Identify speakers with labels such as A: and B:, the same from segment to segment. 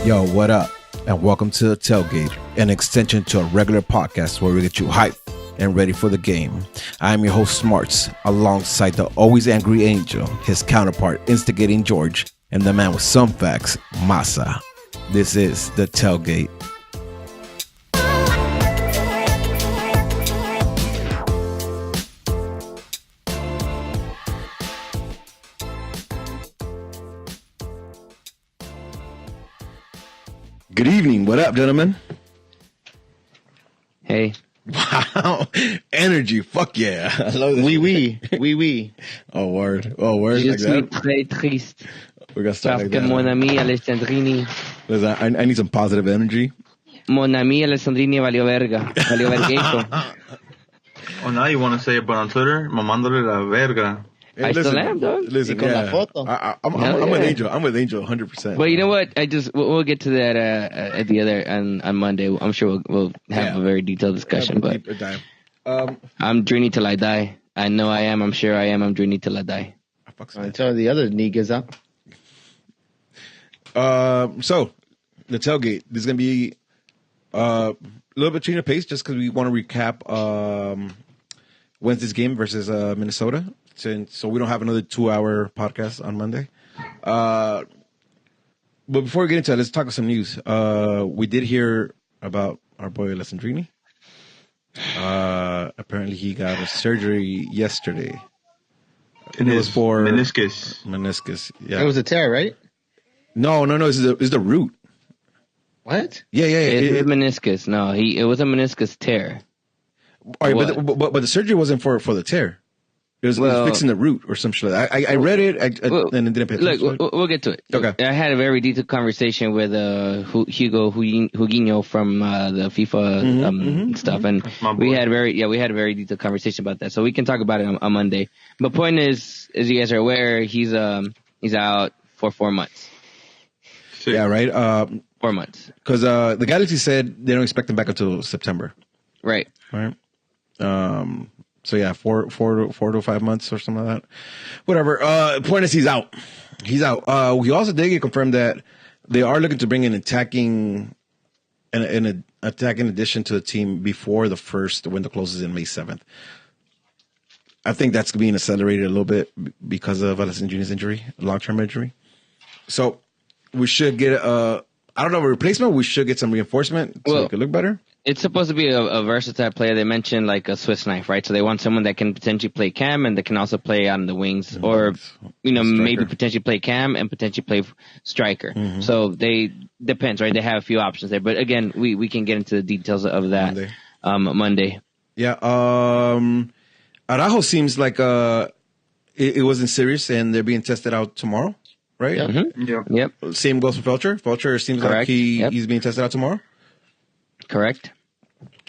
A: Yo, what up? And welcome to the Tailgate, an extension to a regular podcast where we get you hyped and ready for the game. I am your host, Smarts, alongside the always angry Angel, his counterpart, instigating George, and the man with some facts, Masa. This is the Tailgate. Good evening. What up, gentlemen?
B: Hey.
A: Wow. Energy. Fuck yeah. I love this.
C: Oui.
A: Oh, word. Oh, word.
B: Je
A: like
B: suis
A: that.
B: très triste.
A: We're going to start
B: Parce
A: like
B: que
A: that.
B: mon ami Alessandrini.
A: Listen, I need some positive energy.
B: Mon ami Alessandrini valió verga. Valió vergueito.
C: Oh, now you want to say it, but on Twitter, mamándole la verga.
A: Hey,
B: I still am, dog.
A: Listen,
D: Y con la
A: yeah.
D: foto.
A: I'm
B: Hell
A: with
B: yeah.
A: Angel. I'm with Angel 100%.
B: But you know what? We'll get to that at the other on Monday. I'm sure we'll have a very detailed discussion. But
A: Deeper dive.
B: I'm Drini till I die. I know I am. I'm sure I am. I'm Drini till I die.
D: Until the other niggas up.
A: So the Tailgate. This is gonna be a little bit change of pace, just because we want to recap Wednesday's game versus Minnesota. So we don't have another 2-hour podcast on Monday. But before we get into it, let's talk some news. We did hear about our boy Alessandrini. Apparently he got a surgery yesterday.
C: It
A: was
C: is
A: for
C: meniscus.
A: Yeah.
D: It was a tear, right?
A: No. It's the root.
D: What?
A: Yeah.
B: It's a meniscus. No, it was a meniscus tear.
A: All right, but the surgery wasn't for the tear. It was fixing the root or some shit. I read it and it didn't pay attention.
B: Look, we'll get to it.
A: Okay.
B: I had a very detailed conversation with Hugo Huguinho from the FIFA stuff, and we had a very detailed conversation about that. So we can talk about it on Monday. But point is, as you guys are aware, he's out for 4 months.
A: Yeah, right.
B: 4 months.
A: Because the Galaxy said they don't expect him back until September.
B: Right.
A: So yeah, 4 to 5 months or something like that. Whatever. Point is, he's out. He's out. We also did get confirmed that they are looking to bring an attacking addition to the team before the first window closes in May 7th. I think that's being accelerated a little bit because of Alessandrini's injury, long-term injury. So we should get a replacement. We should get some reinforcement so it could look better.
B: It's supposed to be a versatile player. They mentioned like a Swiss knife, right? So they want someone that can potentially play cam and that can also play on the wings, or maybe potentially play cam and potentially play striker. So they depends, right? They have a few options there, but again, we can get into the details of that Monday.
A: Yeah. Araujo seems like it wasn't serious, and they're being tested out tomorrow, right?
B: Yep.
A: Same goes for Felcher. Felcher seems like he's being tested out tomorrow.
B: Correct.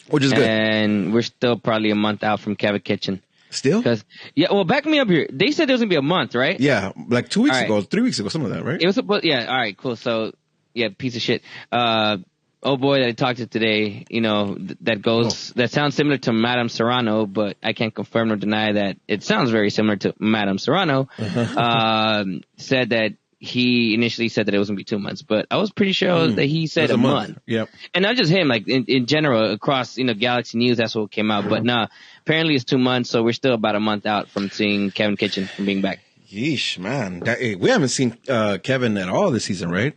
A: Which is good.
B: And we're still probably a month out from Kevin Kitchen.
A: Still?
B: Back me up here. They said there was going to be a month, right?
A: Yeah, like 2 weeks ago, 3 weeks ago, something like that, right?
B: It was supposed, all right, cool. So, piece of shit. Oh boy that I talked to today, that sounds similar to Madame Serrano, but I can't confirm or deny that it sounds very similar to Madame Serrano, said that he initially said that it was going to be 2 months, but I was pretty sure that he said a month.
A: Yep.
B: And not just him, like in general, across, Galaxy News, that's what came out. But no, apparently it's 2 months, so we're still about a month out from seeing Kevin Kitchen from being back.
A: Yeesh, man. We haven't seen Kevin at all this season, right?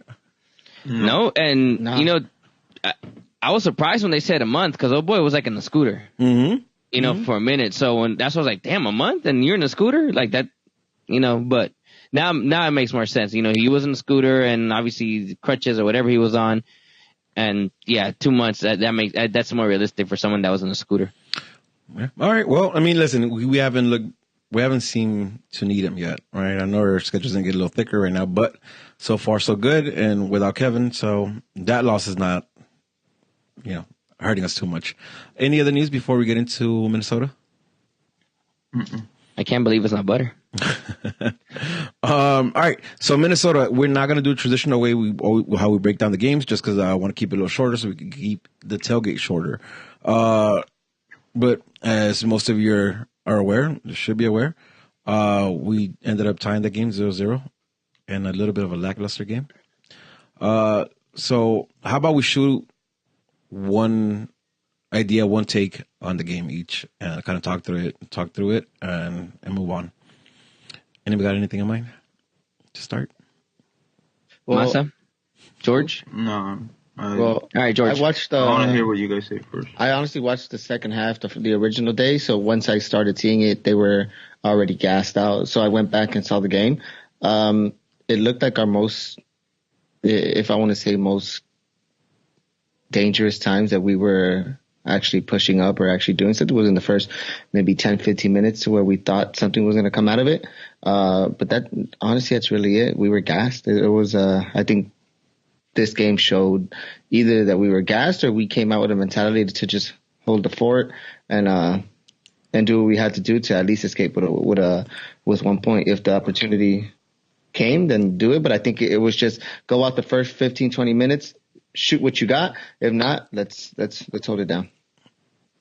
B: No, and, I was surprised when they said a month, because boy was like in the scooter, for a minute. So that's why I was like, damn, a month and you're in a scooter? Like that, but now it makes more sense. He was in a scooter and obviously crutches or whatever he was on. And 2 months, that's more realistic for someone that was in a scooter.
A: Yeah. All right. Well, I mean, listen, we haven't seen to need him yet, right? I know our schedule's gonna get a little thicker right now, but so far so good. And without Kevin, so that loss is not, hurting us too much. Any other news before we get into Minnesota?
B: I can't believe it's not butter.
A: All right. So Minnesota, we're not going to do a traditional way how we break down the games, just because I want to keep it a little shorter so we can keep the tailgate shorter. But as most of you are aware, should be aware, we ended up tying the game 0-0 and a little bit of a lackluster game. So how about we shoot one idea, one take on the game each, and kind of talk through it, and move on. Anybody got anything in mind to start?
D: Well,
B: Masa? George?
C: No.
D: All
B: right, George.
D: I watched.
C: I want to hear what you guys say first.
D: I honestly watched the second half of the original day. So once I started seeing it, they were already gassed out. So I went back and saw the game. It looked like our most, if I want to say most dangerous times that we were actually pushing up or actually doing something was in the first maybe 10, 15 minutes to where we thought something was going to come out of it. But that, honestly, that's really it. We were gassed. It was, I think this game showed either that we were gassed or we came out with a mentality to just hold the fort and do what we had to do to at least escape with 1 point. If the opportunity came, then do it. But I think it was just go out the first 15, 20 minutes, shoot what you got. If not, let's hold it down.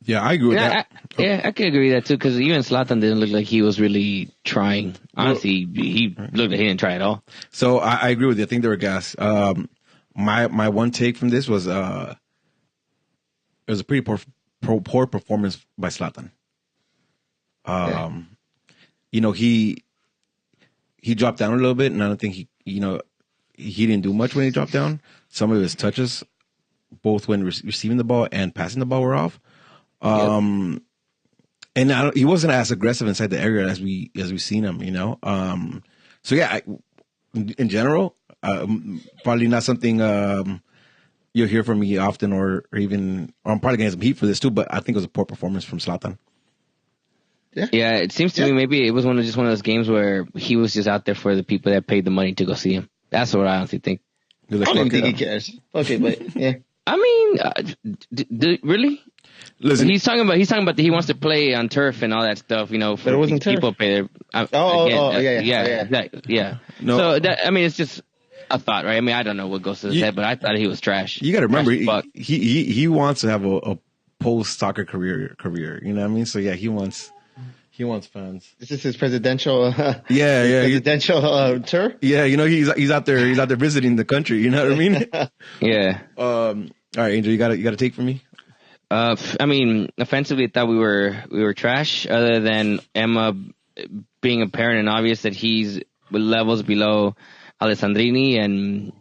A: Yeah, I agree with that.
B: I can agree with that too, because even Zlatan didn't look like he was really trying. Honestly, he looked like he didn't try at all.
A: So I agree with you. I think they were gas. My one take from this was it was a pretty poor performance by Zlatan. You know, he dropped down a little bit, and I don't think he didn't do much when he dropped down. Some of his touches, both when receiving the ball and passing the ball, were off. And he wasn't as aggressive inside the area as we seen him, you know. So yeah, in general, probably not something you'll hear from me often, or I'm probably getting some heat for this too. But I think it was a poor performance from Zlatan.
B: Yeah, it seems to me maybe it was one of those games where he was just out there for the people that paid the money to go see him. That's what I honestly think.
D: I don't think he cares. Okay, but yeah.
B: I mean, really?
A: Listen,
B: he's talking about that he wants to play on turf and all that stuff, you know. For
D: but it wasn't
B: people
D: turf.
B: pay their. Yeah.
A: No.
B: So that, I mean, it's just a thought, right? I mean, I don't know what goes to his head, but I thought he was trash.
A: You got to remember,
B: Trash
A: he wants to have a post soccer career. You know what I mean? So yeah, he wants fans.
D: This is his presidential.
A: Presidential
D: tour.
A: Yeah, you know he's out there visiting the country. You know what I mean?
B: Yeah.
A: All right, Angel, you got a take from me?
B: I mean, offensively, I thought we were trash. Other than Emma being apparent and obvious that he's levels below Alessandrini, and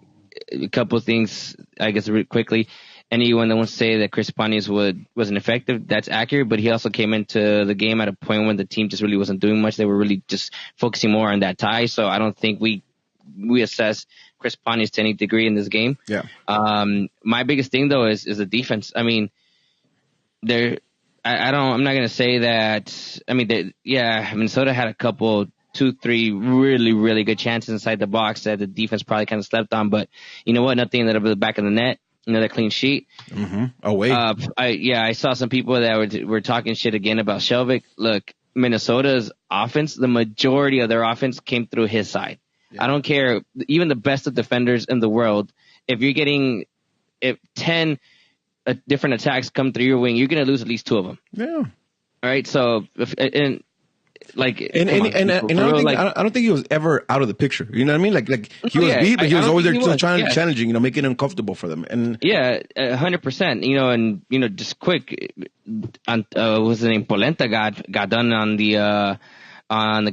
B: a couple of things, I guess, really quickly. Anyone that wants to say that Chris Pontius wasn't effective, that's accurate. But he also came into the game at a point when the team just really wasn't doing much. They were really just focusing more on that tie. So I don't think we assess Chris Pontius to any degree in this game.
A: Yeah.
B: My biggest thing though is the defense. I mean, I'm not gonna say that. I mean, Minnesota had a couple, 2-3 really, really good chances inside the box that the defense probably kind of slept on. But you know what? Nothing that over the back of the net. Another clean sheet.
A: Mm-hmm. Oh wait.
B: I saw some people that were talking shit again about Shelvick. Look, Minnesota's offense, the majority of their offense came through his side. Yeah. I don't care, even the best of defenders in the world. If 10 different attacks come through your wing, you're gonna lose at least 2 of them.
A: Yeah.
B: All right. So I
A: don't think he was ever out of the picture. You know what I mean? Like he was beat, but he was always there still challenging, you know, making it uncomfortable for them. And
B: 100%. You know, and you know, just quick, what's the name? Polenta got done on the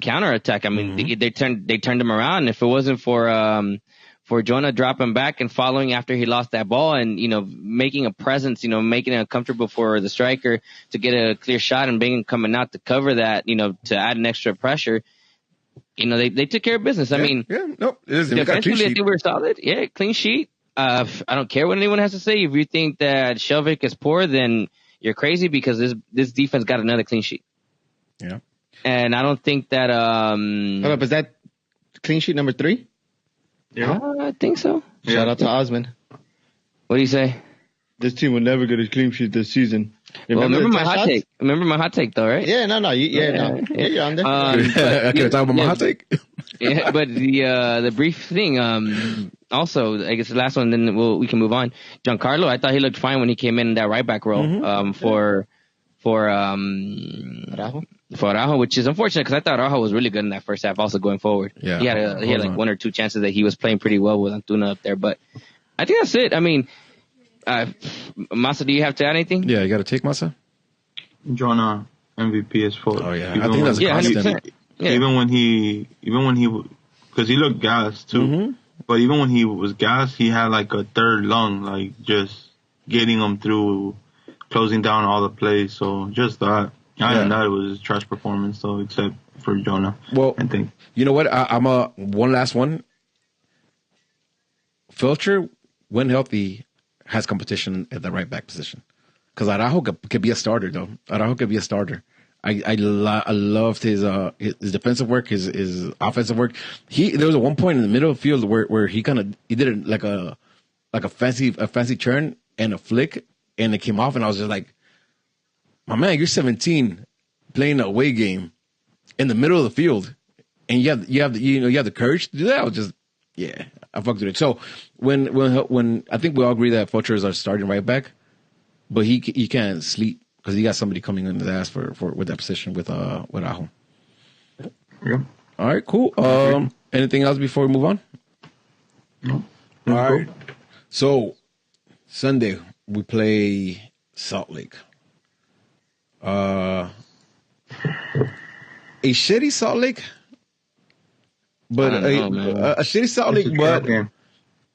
B: counter attack. I mean, they turned him around. If it wasn't for Jonah dropping back and following after he lost that ball and, you know, making a presence, you know, making it uncomfortable for the striker to get a clear shot and Bingham coming out to cover that, you know, to add an extra pressure, you know, they took care of business. I mean, defensively, I think we were solid. Yeah, clean sheet. I don't care what anyone has to say. If you think that Shelvick is poor, then you're crazy because this defense got another clean sheet.
A: Yeah.
B: And I don't think that...
D: is that clean sheet number 3?
C: Yeah.
B: I think so.
D: Shout out to Osman.
B: What do you say?
D: This team will never get a clean sheet this season.
B: Remember my hot take. Remember my hot take, though, right?
D: Yeah, no. You're on there.
A: Can I talk about my hot take?
B: Yeah, but the brief thing, also, I guess the last one, then we can move on. Giancarlo, I thought he looked fine when he came in that right back role for Araujo, which is unfortunate because I thought Araujo was really good in that first half. Also going forward, he had like 1 or 2 chances that he was playing pretty well with Antuna up there. But I think that's it. I mean, Masa, do you have to add anything?
A: Yeah, you got to take Masa.
C: Jonah MVP is full.
A: Oh yeah, I think that's a constant.
C: Even when he, because he looked gassed too. Mm-hmm. But even when he was gassed, he had like a third lung, like just getting him through, closing down all the plays. So just that. Other than that, it was a trash performance, though, except for Jonah. Well, I think.
A: You know what? I'm one last one. Felcher, when healthy, has competition at the right back position. Because Araujo could be a starter, though. Araujo could be a starter. I loved his defensive work, his offensive work. There was one point in the middle of the field where he did it like a fancy turn and a flick, and it came off, and I was just like, my man, you're 17, playing an away game in the middle of the field, and you have the courage to do that. I was just, yeah, I fucked with it. So when I think we all agree that Fulcher is our starting right back, but he can't sleep because he got somebody coming in his ass for with that position with Ajo.
C: Yeah.
A: All right, cool. Anything else before we move on?
C: No.
A: All right. So Sunday we play Salt Lake. A shitty Salt Lake, but a shitty Salt Lake,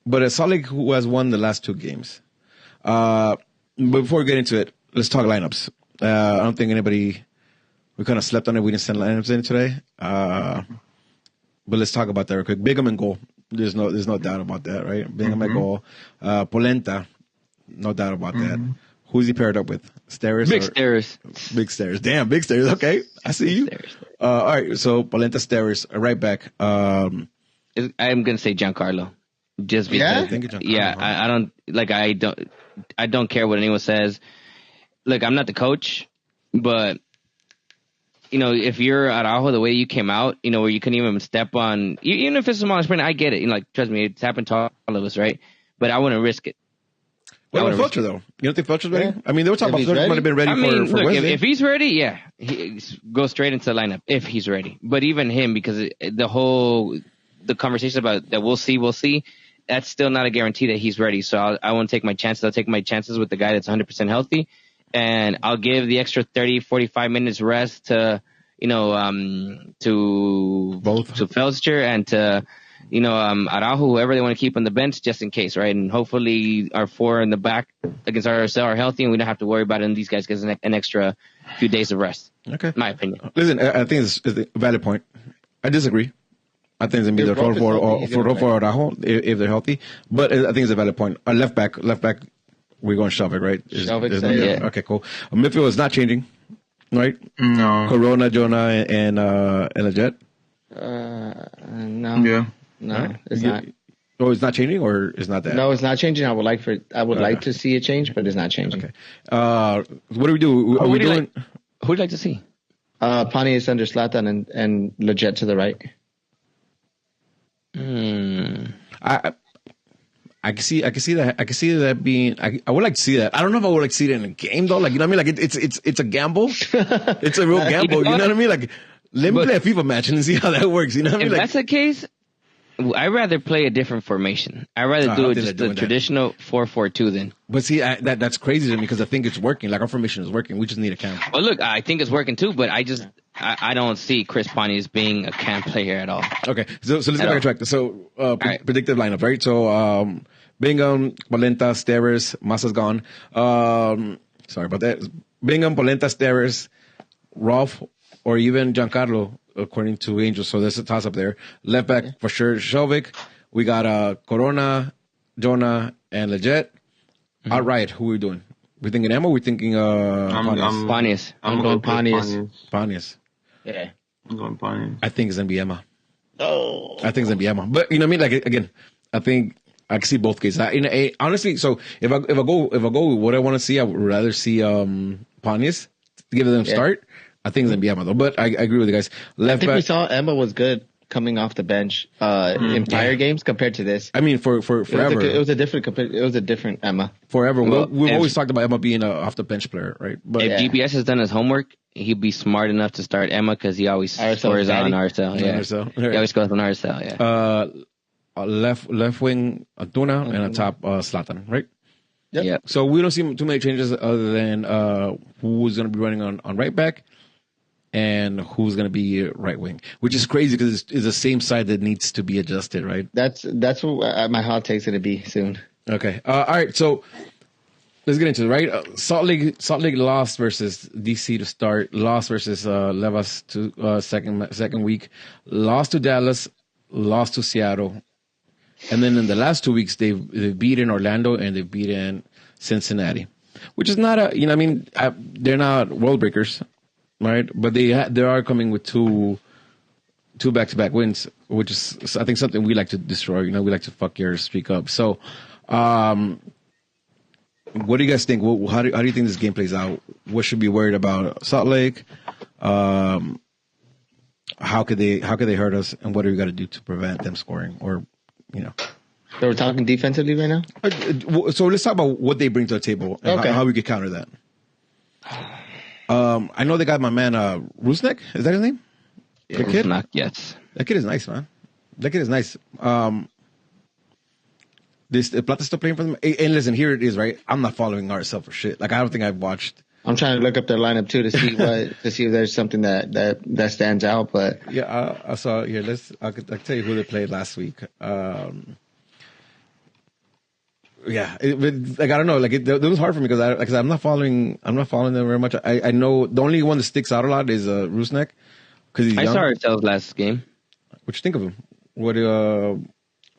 A: but a Salt Lake who has won the last two games. But before we get into it, let's talk lineups. I don't think we kind of slept on it. We didn't send lineups in today. But let's talk about that real quick. Bingham and goal. There's no doubt about that, right? Bingham and goal. Polenta, no doubt about that. Who's he paired up with? Steres?
B: Big Steres.
A: Big Steres. Damn, Big Steres. Okay, I see you. All right, so Polenta, Steres, right back. I'm
B: gonna say Giancarlo, just because. I don't care what anyone says. Look, I'm not the coach, but if you're Araujo, the way you came out, where you couldn't even step on, even if it's a small sprint, I get it. Trust me, it's happened to all of us, right? But I wouldn't risk it.
A: What about Felcher, though? You don't think Felcher's ready? Yeah. I mean, they were talking about Felcher might have been ready for Wednesday.
B: If he's ready, yeah, he goes straight into the lineup if he's ready. But even him, because the conversation about that we'll see, that's still not a guarantee that he's ready. So I won't take my chances. I'll take my chances with the guy that's 100% healthy, and I'll give the extra 30, 45 minutes rest to Felcher and to Araujo, whoever they want to keep on the bench, just in case, right? And hopefully our four in the back against RSL are healthy, and we don't have to worry about it. And these guys get an extra few days of rest. Okay, my opinion.
A: Listen, I think it's a valid point. I disagree. I think it's gonna be their fault for Araujo if they're healthy, but I think it's a valid point. Left back, we're going Shelvick, right?
B: Yeah.
A: Okay, cool. Midfield is not changing, right?
C: No.
A: Corona, Jonah, and Leggett.
D: No.
C: Yeah.
D: No, it's not.
A: Oh, it's not changing, or it's not that?
D: No, it's not changing. I would like to see it change, but it's not changing.
A: Okay. What do we do?
B: Who'd you like to see?
D: Pani is under Zlatan and Leggett to the right.
A: I can see that. I can see that being. I would like to see that. I don't know if I would like to see it in a game though. Like, you know what I mean? Like it's a gamble. It's a real gamble. You know what I mean? Like, let me play a FIFA match and see how that works. You know what I mean?
B: If that's the case, I'd rather play a different formation. I'd rather do just the traditional 4-4-2 then.
A: But see, that's crazy to me because I think it's working. Like, our formation is working. We just need a cam.
B: Well, look, I think it's working too, but I don't see Chris Pani as being a cam player at all. Okay, so let's get back on track. So, predictive lineup, right? So, Bingham, Polenta, Steres, Masa's gone. Sorry about that. Bingham, Polenta, Steres, Rolf, or even Giancarlo, according to Angel. So there's a toss up there. Left back for sure, Shelvick. We got Corona, Jonah, and Leggett. All right, who are we doing? We thinking Emma? We thinking Panias.
D: I'm going Panias.
A: Panias.
D: Yeah.
C: I'm going Panias.
A: I think it's gonna be Emma.
D: Oh.
A: I think it's gonna be Emma. But you know what I mean? Like, again, I think I can see both cases. Honestly, so if I go with what I want to see, I would rather see Panias to give them a start. I think it's gonna be Emma though, but I agree with you guys.
D: I think we saw Emma was good coming off the bench in prior games compared to this.
A: I mean, for forever,
D: it was a different Emma.
A: Forever, we've always talked about Emma being an off the bench player, right? But
B: if GPS has done his homework, he'd be smart enough to start Emma because he always scores on RSL. Yeah, he always scores on RSL. Yeah.
A: left wing Antuna, and on top Zlatan, right?
D: Yep.
B: Yeah.
A: So we don't see too many changes other than who's going to be running on right back and who's going to be right wing, which is crazy because it's the same side that needs to be adjusted, right?
D: That's what my hot take's gonna be soon.
A: Okay. All right. So let's get into it, right? Salt Lake lost versus DC to start, lost versus Levas to second week, lost to Dallas, lost to Seattle, and then in the last 2 weeks they've beaten Orlando and they've beaten Cincinnati, which is not they're not world breakers, right? But they are coming with two back-to-back wins, which is I think something we like to destroy. We like to fuck your streak up. So. What do you guys think? How do you think this game plays out? What should be worried about Salt Lake? How could they hurt us? And what do we got to do to prevent them scoring? Or,
D: So we're talking defensively right now.
A: So let's talk about what they bring to the table and how we could counter that. I know they got my man Rusnak. Is that his name?
B: The kid? Rusnak, yes.
A: That kid is nice, man. That kid is nice. Plata's still playing for them. And listen, here it is, right? I'm not following RSL for shit. Like, I don't think I've watched.
D: I'm trying to look up their lineup too to see if there's something that stands out. But
A: yeah, I saw here. I'll tell you who they played last week. I don't know. Like, it was hard for me because I'm not following them very much. I know the only one that sticks out a lot is Rusnak because he's young.
B: I saw RSL's last game.
A: What you think of him? What?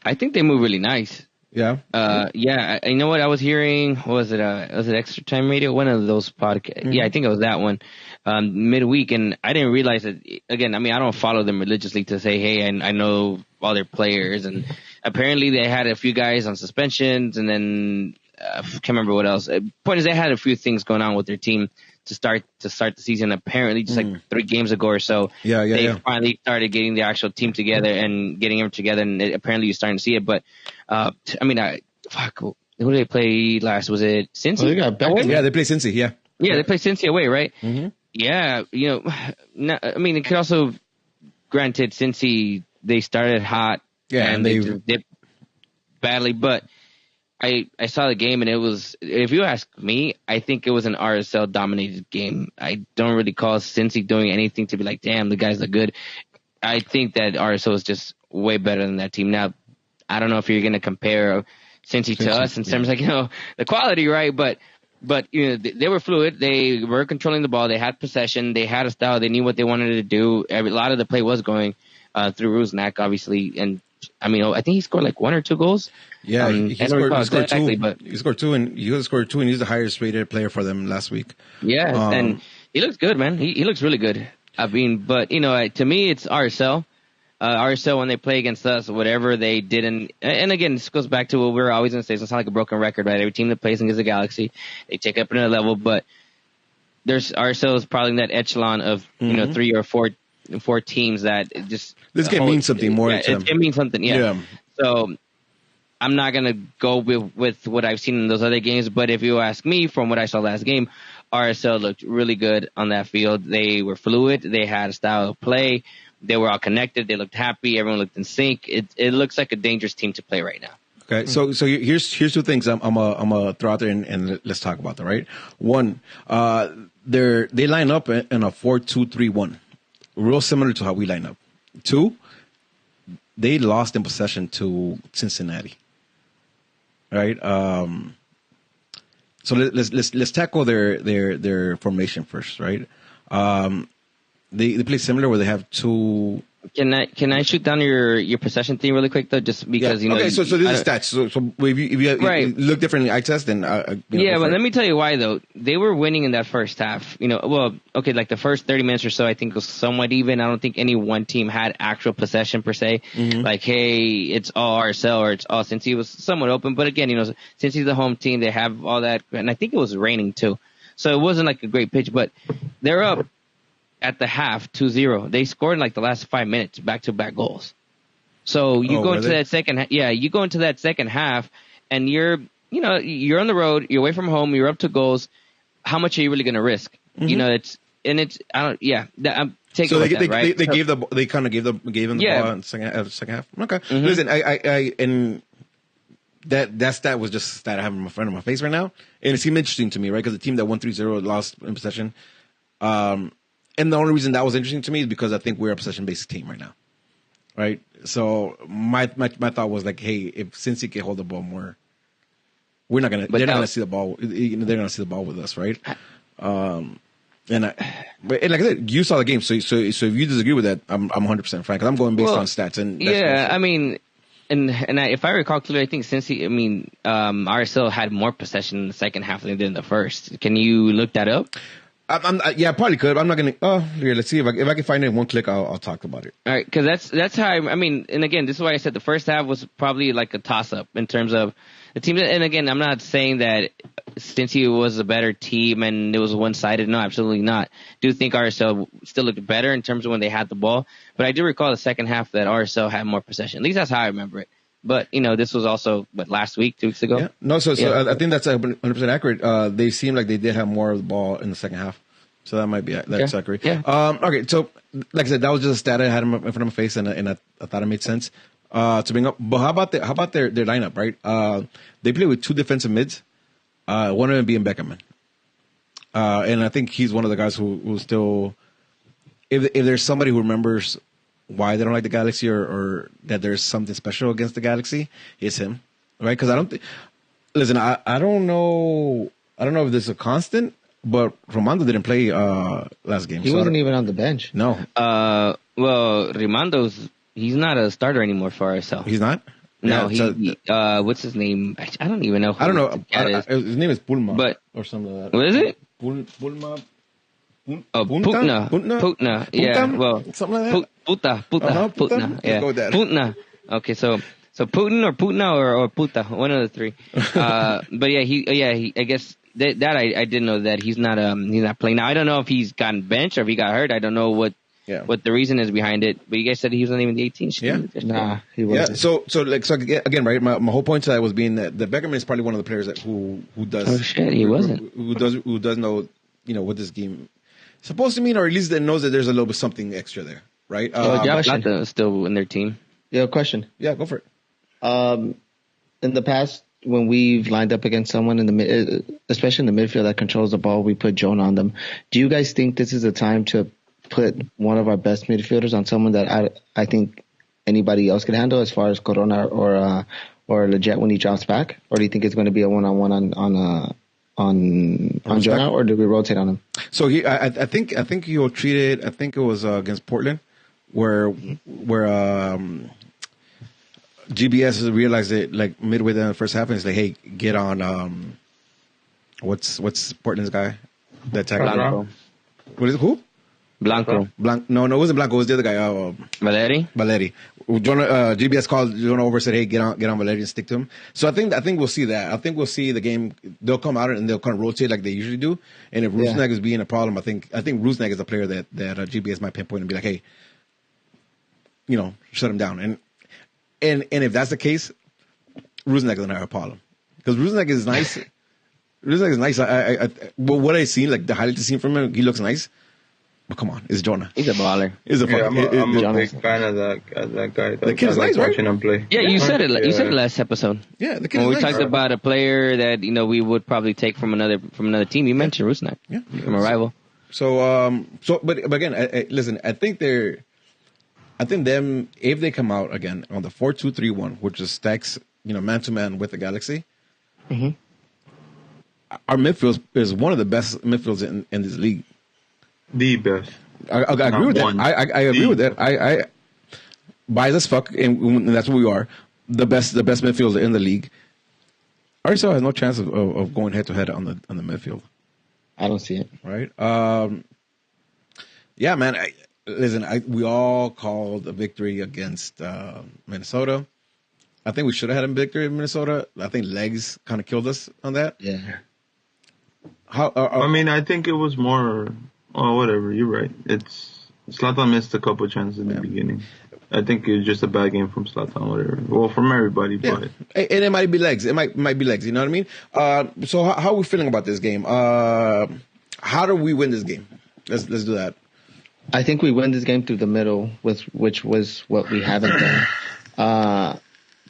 B: I think they move really nice.
A: Yeah.
B: Yeah. You know what I was hearing? What was it? Was it Extra Time Radio? One of those podcasts. Mm-hmm. Yeah, I think it was that one. Midweek, and I didn't realize that. Again, I mean, I don't follow them religiously to say, hey, I know all their players, and apparently they had a few guys on suspensions, and then I can't remember what else. Point is, they had a few things going on with their team to start the season. Apparently, just like 3 games ago or so, they finally started getting the actual team together and getting them together, and apparently you're starting to see it. But who did they play last? Was it Cincy?
D: Oh, they got
A: they played Cincy. Yeah,
B: they played Cincy away, right?
A: Mm-hmm.
B: Yeah, it could also, granted, Cincy they started hot, and they dipped badly, but. I saw the game, and it was, if you ask me, I think it was an RSL dominated game. I don't really call Cincy doing anything to be like, damn, the guys look good. I think that RSL is just way better than that team. Now, I don't know if you're going to compare Cincy to us in terms of, the quality, right? But they were fluid. They were controlling the ball. They had possession. They had a style. They knew what they wanted to do. A lot of the play was going through Rusnak, obviously, and I think he scored like 1 or 2 goals.
A: Yeah, he scored 2. He scored 2, and he's the highest rated player for them last week.
B: Yeah, and he looks good, man. He looks really good. But to me, it's RSL. RSL, when they play against us, whatever they did, and again, this goes back to what we're always going to say. It's not like a broken record, right? Every team that plays against the Galaxy, they take up another level. But RSL is probably in that echelon of 3 or 4 teams that just
A: this game means something more.
B: It means something. Yeah. So I'm not gonna go with what I've seen in those other games, but if you ask me, from what I saw last game, RSL looked really good on that field. They were fluid. They had a style of play. They were all connected. They looked happy. Everyone looked in sync. It looks like a dangerous team to play right now.
A: Okay, so here's 2 things I'm gonna throw out there and let's talk about them. Right, one, they line up in a 4-2-3-1. Real similar to how we line up. 2, they lost in possession to Cincinnati. Right. So let's tackle their formation first. Right. They play similar where they have 2.
B: Can I shoot down your possession thing really quick though, just because
A: Okay, so this is stats. So if you look differently, I test and
B: but let me tell you why though. They were winning in that first half. Like the first 30 minutes or so, I think was somewhat even. I don't think any one team had actual possession per se. Mm-hmm. Like, hey, it's all RSL or it's all Cincy. It was somewhat open, but again, Cincy's the home team. They have all that, and I think it was raining too, so it wasn't like a great pitch. But they're up at the half 2-0. They scored in like the last 5 minutes, back-to-back goals. So you go into that second half, and you're on the road, you're away from home, you're up to goals. How much are you really going to risk? Mm-hmm. take
A: so
B: it with that, right?
A: they kind of gave him the ball in the second half. Okay, listen, I and that stat was just a stat I have in front of my face right now, and it seemed interesting to me, right? Because the team that won 3-0 lost in possession, and the only reason that was interesting to me is because I think we're a possession-based team right now, right? So my thought was like, hey, if Cincy can hold the ball more, they're not gonna see the ball. They're gonna see the ball with us, right? And like I said, you saw the game, so if you disagree with that, I'm 100% frank. I'm going based on stats, and
B: yeah, I mean, if I recall clearly, I think RSL had more possession in the second half than they did in the first. Can you look that up?
A: Yeah, I probably could. I'm not gonna. Oh, here, let's see if I can find it in one click. I'll talk about it.
B: All right, because that's how I mean. And again, this is why I said the first half was probably like a toss up in terms of the team. And again, I'm not saying that Cincy was a better team and it was one sided. No, absolutely not. I do think RSL still looked better in terms of when they had the ball. But I do recall the second half that RSL had more possession. At least that's how I remember it. But, this was also, last week, 2 weeks ago?
A: Yeah. No, so I think that's 100% accurate. They seem like they did have more of the ball in the second half. So that might be accurate. Yeah. Okay, so like I said, that was just a stat I had in front of my face, and I thought it made sense to bring up. But how about their lineup, right? They play with 2 defensive mids, one of them being Beckerman. And I think he's one of the guys who still, if there's somebody who remembers why they don't like the Galaxy or that there's something special against the Galaxy, it's him, right? Because I don't know if this is a constant, but Rimando didn't play last game.
D: He wasn't even on the bench.
A: No.
B: Well, he's not a starter anymore for RSL.
A: He's not?
B: No, what's his name? I don't even know.
A: I don't know. His name is Pulma, or something like that.
B: What is it?
A: Pulma.
B: Putna. Yeah, well,
A: something like that.
B: Putna. Yeah, Putna. Okay, so Putin or Putna or Puta, one of the three. But he I guess that I didn't know that he's not playing now. I don't know if he's gotten benched or if he got hurt. I don't know what the reason is behind it. But you guys said he was not even the 18.
D: Nah, he wasn't.
A: Yeah, so again, right? My whole point to that was being that Beckerman is probably one of the players who does.
B: Oh shit, he wasn't.
A: Who does know what this game is supposed to mean, or at least that knows that there's a little bit something extra there, right?
B: Plata is still in their team.
D: Yeah, question.
A: Yeah, go for it.
D: In the past, when we've lined up against someone in the especially in the midfield that controls the ball, we put Jonah on them. Do you guys think this is a time to put one of our best midfielders on someone that I think anybody else can handle, as far as Corona or Leggett when he drops back, or do you think it's going to be a one-on-one on Jonah, or do we rotate on him?
A: So I think he'll treat it. I think it was against Portland, where GBS realized it like midway in the first half, and it's like, hey, get on. What's Portland's guy? That tackle. What is it? Who?
B: Blanco.
A: No, it wasn't Blanco. It was the other guy.
B: Valeri.
A: GBS called Jonah over, said, hey, get on Valeri and stick to him. So I think we'll see that. I think we'll see the game. They'll come out and they'll kind of rotate like they usually do. And if Rusnak is being a problem, I think Rusnak is a player that GBS might pinpoint and be like, hey, shut him down. And if that's the case, Rusnak doesn't have a problem, because Rusnak is nice. Rusnak is nice. What I seen, like the highlights I seen from him, he looks nice. But come on, it's Jonah.
B: He's a baller.
C: I'm a big fan of that guy.
A: The kid's nice, right?
C: Watching him play.
B: Yeah, you said it. You said it last episode.
A: Yeah, the kid.
B: When we talked about a player that we would probably take from another team, you mentioned Rusnak.
A: Yeah,
B: from a rival.
A: But again, listen. I think them, if they come out again on the 4-2-3-1, which is stacks, man to man with the Galaxy.
D: Mm-hmm.
A: Our midfield is one of the best midfields in this league.
C: The best.
A: I agree with that. I agree with that. I biased as fuck, and that's what we are. The best midfielder in the league. RSL has no chance of going head to head on the midfield.
D: I don't see it.
A: Right. Yeah, man. Listen, we all called a victory against Minnesota. I think we should have had a victory in Minnesota. I think legs kind of killed us on that.
D: Yeah.
C: I think it was more. Oh, whatever. You're right. Zlatan missed a couple chances in the beginning. I think it was just a bad game from Zlatan. Whatever. Well, from everybody, but
A: and it might be legs. It might be legs. You know what I mean? So how are we feeling about this game? How do we win this game? Let's do that.
D: I think we win this game through the middle, which was what we haven't done.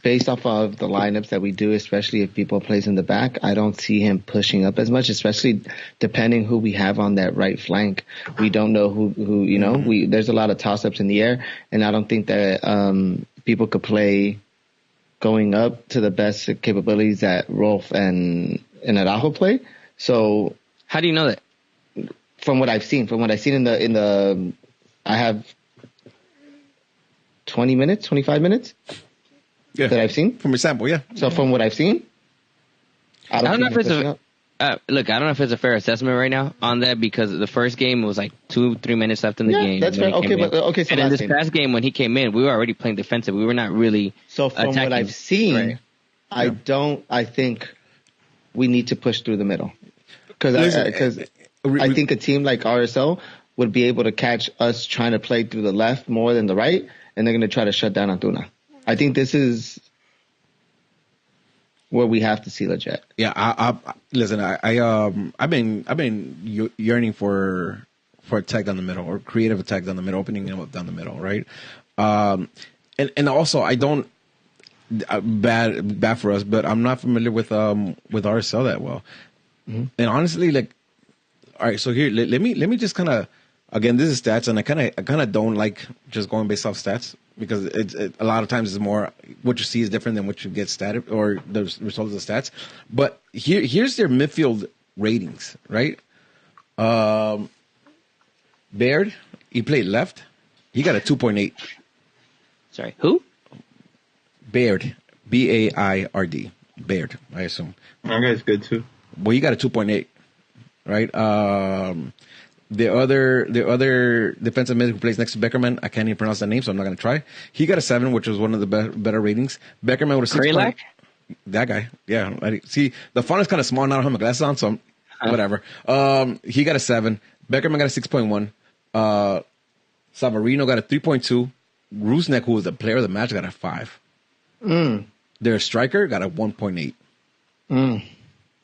D: Based off of the lineups that we do, especially if people plays in the back, I don't see him pushing up as much, especially depending who we have on that right flank. We don't know who you know, there's a lot of toss ups in the air, and I don't think that people could play going up to the best capabilities that Rolf and Araujo play. So
B: how do you know that?
D: From what I've seen in the I have 25 minutes.
A: Yeah.
D: That I've seen
A: from your sample, yeah.
D: So from what I've seen, I don't know if it's
B: look, I don't know if it's a fair assessment right now on that, because the first game was like 2-3 minutes left in the game.
D: That's right. Okay, but okay. So
B: and in this past game when he came in, we were already playing defensive. We were not really.
D: So from
B: attacking.
D: what I've seen, right. I think we need to push through the middle, because I think a team like RSL would be able to catch us trying to play through the left more than the right, and they're going to try to shut down Antuna. I think this is where we have to see legit.
A: Yeah, listen. I've been yearning for attack down the middle, or creative attack down the middle, opening them up down the middle, right? And also I don't bad for us, but I'm not familiar with RSL that well. Mm-hmm. And honestly, like, all right, so here let me just kind of, again, this is stats, and I kind of don't like just going based off stats, because it a lot of times it's more what you see is different than what you get static, or the result of the stats. But here's their midfield ratings, right? Baird, he played left. He got a 2.8.
B: Sorry, who?
A: Baird, Baird. Baird, I assume.
C: That guy's good too.
A: Well, he got a 2.8, right? The other defensive mid who plays next to Beckerman, I can't even pronounce that name, so I'm not going to try. He got a 7, which was one of the better ratings. Beckerman with a 6. That guy, yeah. See, the font is kind of small, and I don't have my glasses on, so whatever. He got a 7. Beckerman got a 6.1. Savarino got a 3.2. Rusnek, who was the player of the match, got a 5. Their striker got a 1.8.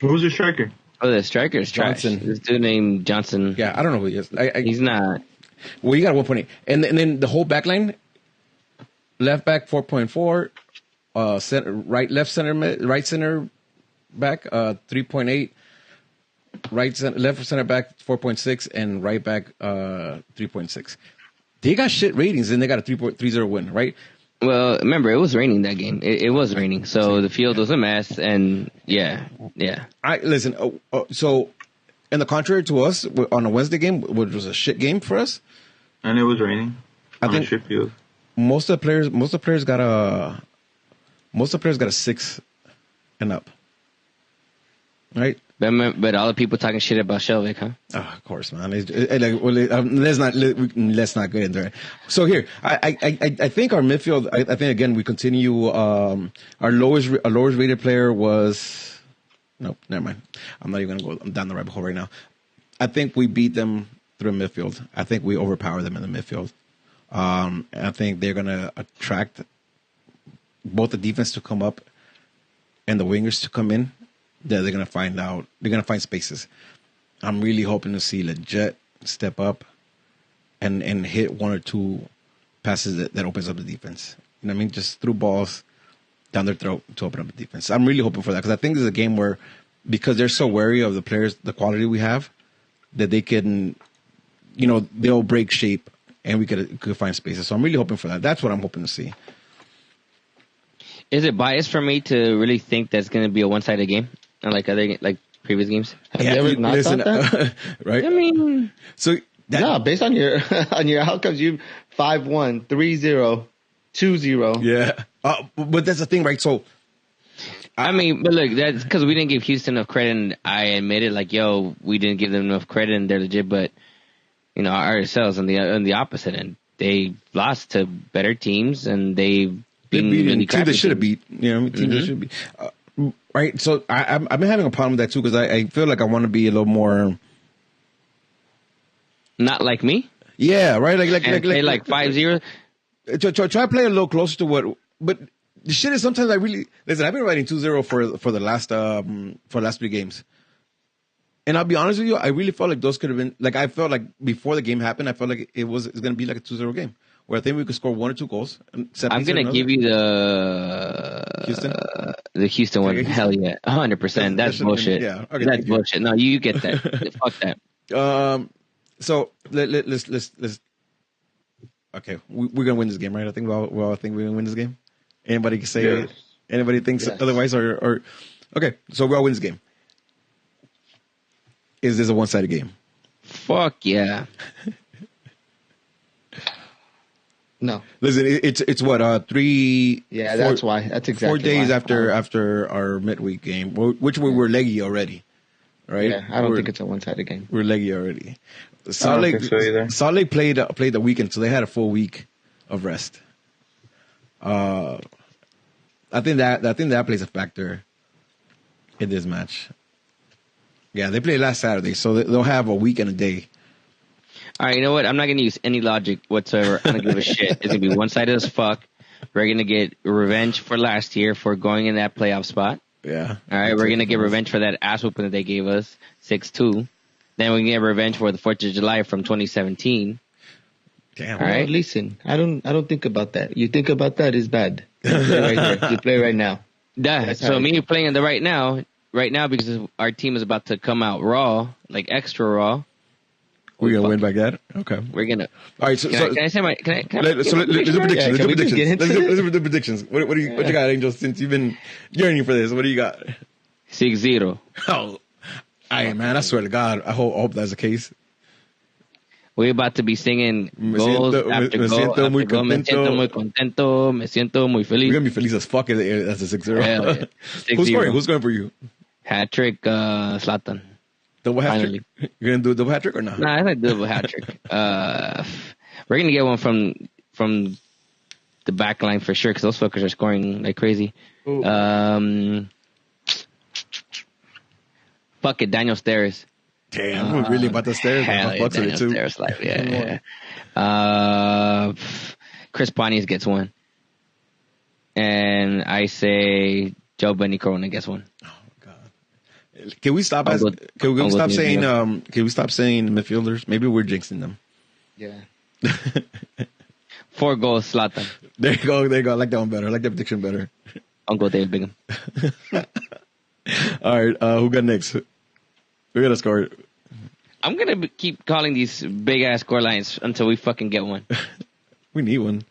C: Who was your striker?
B: Oh, the striker is Johnson. This dude named Johnson.
A: Yeah, I don't know who he is.
B: He's not.
A: Well, you got a 1.8. And then the whole back line, left back 4.4, right center back 3.8, left center back 4.6, and right back 3.6. They got shit ratings, and they got a 3.30 win, right?
B: Well, remember, it was raining that game. It was raining, so the field was a mess, and yeah.
A: Listen, so in the contrary to us, on a Wednesday game, which was a shit game for us,
C: and it was raining.
A: I think
C: a shit field.
A: Most of the players got a 6 and up, right?
B: But all the people talking shit about Shelvick, huh?
A: Oh, of course, man. Let's not get into it. So here, I think our midfield. I think again we continue. Our lowest rated player was. Nope, never mind. I'm not even gonna go down the rabbit hole right now. I think we beat them through midfield. I think we overpower them in the midfield. I think they're gonna attract both the defense to come up and the wingers to come in. They're going to find spaces. I'm really hoping to see Legit step up and hit 1 or 2 passes that opens up the defense. You know what I mean? Just through balls down their throat to open up the defense. I'm really hoping for that, because I think this is a game where, because they're so wary of the players, the quality we have, that they can, they'll break shape and we could find spaces. So I'm really hoping for that. That's what I'm hoping to see.
B: Is it biased for me to really think that's going to be a one-sided game? Like other previous games.
D: Have you ever not thought that?
A: Right?
B: I mean,
A: so
D: based on your outcomes, you 5-1, 3-0, 2-0.
A: Yeah, but that's the thing, right? So,
B: but look, that's because we didn't give Houston enough credit. And I admitted, we didn't give them enough credit, and they're legit. But ourselves on the opposite end, they lost to better teams, and they beat
A: really teams they should have beat. Teams they should beat. Right, so I've been having a problem with that too, because I feel like I want to be a little more
B: not like me.
A: Yeah, right. Like
B: 5-0.
A: Try to play a little closer to what. But the shit is sometimes I really listen. I've been writing 2-0 for the last 3 games. And I'll be honest with you, I really felt like those could have been like I felt like before the game happened, I felt like it's going to be like a 2-0 game where I think we could score 1 or 2 goals.
B: I'm going to give you the Houston one.
A: Houston?
B: Hell yeah, 100%. That's bullshit.
A: Yeah, okay,
B: that's bullshit. No, you get that. Fuck that.
A: So let's. Okay, we're gonna win this game, right? I think we all think we're gonna win this game. Anybody can say
C: Yes.
A: Anybody thinks otherwise, or okay? So we all win this game. Is this a one-sided game?
B: Fuck yeah.
D: No.
A: Listen, it's what 3.
D: Yeah, that's why. That's exactly
A: 4 days
D: why.
A: after our midweek game, which we were leggy already, right?
D: Yeah, I don't think it's a one-sided game.
A: We're leggy already.
C: don't think so either.
A: Salt Lake played the weekend, so they had a full week of rest. I think that plays a factor in this match. Yeah, they played last Saturday, so they'll have a week and a day.
B: All right, you know what? I'm not going to use any logic whatsoever. I don't give a shit. It's going to be one-sided as fuck. We're going to get revenge for last year for going in that playoff spot.
A: Yeah.
B: All right, we're going to get revenge for that ass whooping that they gave us, 6-2. Then we can get revenge for the 4th of July from 2017.
A: Damn.
B: All right.
D: Well, listen, I don't think about that. You think about that is bad. You play right there. You play right now.
B: So me playing the right now because our team is about to come out raw, like extra raw.
A: We're gonna win by that. Okay.
B: We're gonna.
A: All right. So
B: Can I say my? Can I
A: let's do predictions.
D: Yeah,
A: Let's
D: can
A: do
D: we just get into
A: predictions.
D: it?
A: Let's do predictions. What do you got, Angel? Since you've been yearning for this, what do you got?
B: 6-0.
A: Oh, man! I swear to God, I hope that's the case.
B: We're about to be singing
A: Me
B: goals
A: siento-
B: after
A: me
B: goal
A: siento
B: after
A: muy
B: goal. Me
A: contento.
B: siento muy contento. Me siento muy feliz.
A: We're gonna be feliz as fuck as a 6-0.
B: Hell yeah. 6-0.
A: Who's scoring for you?
B: Hat trick, Zlatan.
A: Double hat
B: Finally.
A: trick. You're gonna do a double hat trick or not?
B: Nah, I like double hat trick. We're gonna get one from the back line for sure because those fuckers are scoring like crazy. Fuck it, Daniel Steres.
A: Damn, we're really about to stare.
B: Hell
A: I'm
B: yeah,
A: fucks with it
B: Daniel
A: too.
B: Steres, like, yeah. Chris Pontius gets one, and I say Joe Benny Corona gets one.
A: Can we stop?
B: I'll go
A: stop
B: with
A: saying?
B: New
A: Can we stop saying midfielders? Maybe we're jinxing them.
D: Yeah.
B: 4 goals, Zlatan.
A: There you go. I like that one better. I like that prediction better.
B: Uncle Dave Bingham.
A: All right. Who got next? We gotta score.
B: I'm gonna keep calling these big ass score lines until we fucking get one.
A: We need one.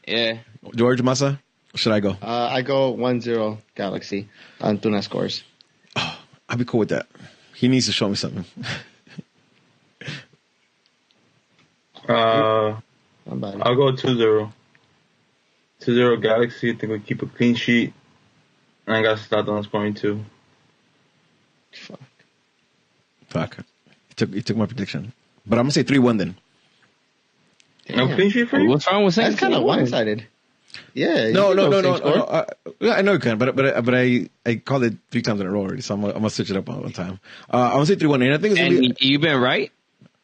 B: Yeah.
A: George Massa. Should I go?
D: I go 1-0 Galaxy. Antuna scores.
A: I'll be cool with that. He needs to show me something.
C: I'll go 2-0. 2-0 Galaxy. I think we keep a clean sheet. And I got Zlatan scoring too.
A: Fuck. He took my prediction. But I'm gonna say 3-1 then.
C: No clean sheet for you?
B: What's wrong with saying
D: That's kind of one-sided. Yeah.
A: No.
D: you can go same score.
A: I know you can, but I called it 3 times in a row already, so I'm gonna switch it up one time. I'm gonna say 3-1, and I think it's gonna
B: And you've been right?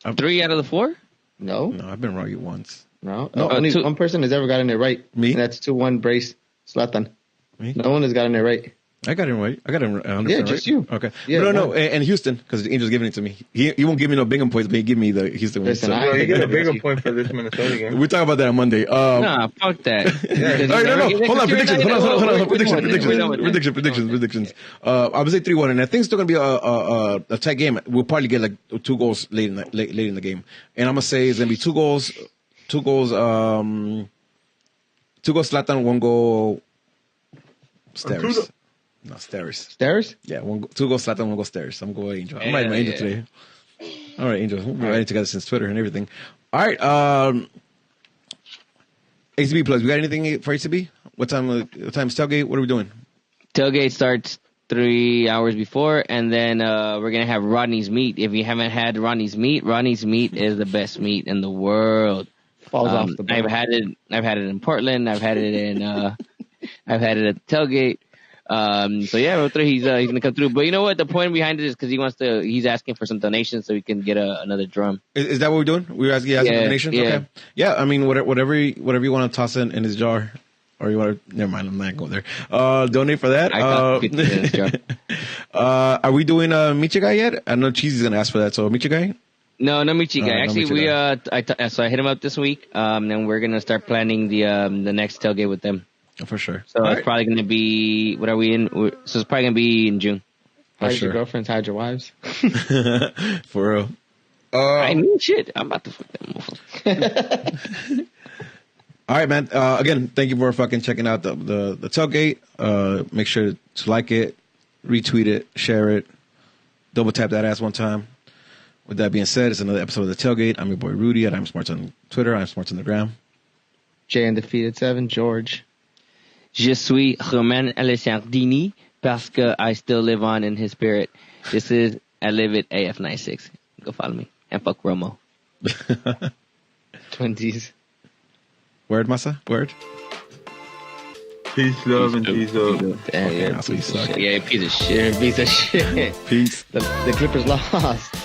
B: 3 out of the 4?
D: No.
A: No, I've been wrong you once.
D: No. Only
B: 2
D: one person has ever gotten it right.
A: Me?
D: And that's 2-1 Brace Zlatan.
A: Me?
D: No one has gotten it right.
A: I got him right. I got him 100%
D: Yeah,
A: right.
D: just you.
A: Okay.
D: Yeah,
A: no,
D: one.
A: and Houston, because the Angel's giving it to me. He won't give me no Bingham points, but he give me the Houston one.
D: Listen,
A: So-
D: I-
C: Well, you get a bigger point for this Minnesota game.
A: we'll talk about that on Monday.
B: Nah, fuck that.
A: All right, no. Hold on, predictions. Predictions. I would say 3-1, and I think it's still gonna be a tight game. We'll probably get like 2 goals late in the game, and I'm gonna say it's gonna be 2 goals. 2 goals. 2 goals. Zlatan, 1 goal. Steres. No, Steres.
D: Stairs?
A: Yeah, 2 goals Zlatan, 1 goal Steres. I'm going Angel. I'm
B: Yeah,
A: riding my Angel
B: yeah.
A: today. All right, Angel. We've been riding together since Twitter and everything. All right. ACB plugs. We got anything for ACB? What time's tailgate? What are we doing?
B: Tailgate starts 3 hours before, and then we're gonna have Rodney's meat. If you haven't had Rodney's meat is the best meat in the world.
D: Falls off the bone.
B: I've had it in Portland. I've had it in I've had it at the tailgate. So yeah, he's gonna come through. But you know what? The point behind it is because he's asking for some donations so we can get another drum.
A: Is that what we're doing? We're asking for donations?
B: Yeah.
A: Okay. Yeah, I mean, whatever you want to toss in his jar, or you want to? Never mind. I'm not going there. Donate for that.
B: I got 50 minutes, Joe.
A: Are we doing Michigai yet? I know Cheesy's gonna ask for that. So Michigai?
B: No, Michigai.
A: No
B: Actually,
A: Michigai.
B: So I hit him up this week. And we're gonna start planning the next tailgate with them.
A: For sure.
B: So it's probably gonna be. What are we in? So it's probably gonna be in June.
D: Hide your girlfriends, hide your wives.
A: For real.
B: I mean, shit. I'm about to fuck that motherfucker.
A: All right, man. Again, thank you for fucking checking out the tailgate. Make sure to like it, retweet it, share it, double tap that ass one time. With that being said, it's another episode of the tailgate. I'm your boy Rudy at I'm Smarts on Twitter. I'm Smarts on the gram.
D: Jay Undefeated 7, George.
B: Je suis Romain Alessandrini parce que I still live on in his spirit. This is I live at AF96. Go follow me and fuck Romo.
D: Twinsies.
A: Word, Masa? Word?
C: Peace, love, and peace up.
B: Damn,
A: Okay, that's what you suck.
B: Yeah, piece of shit.
D: You're a piece of shit.
A: Peace.
D: The Clippers lost.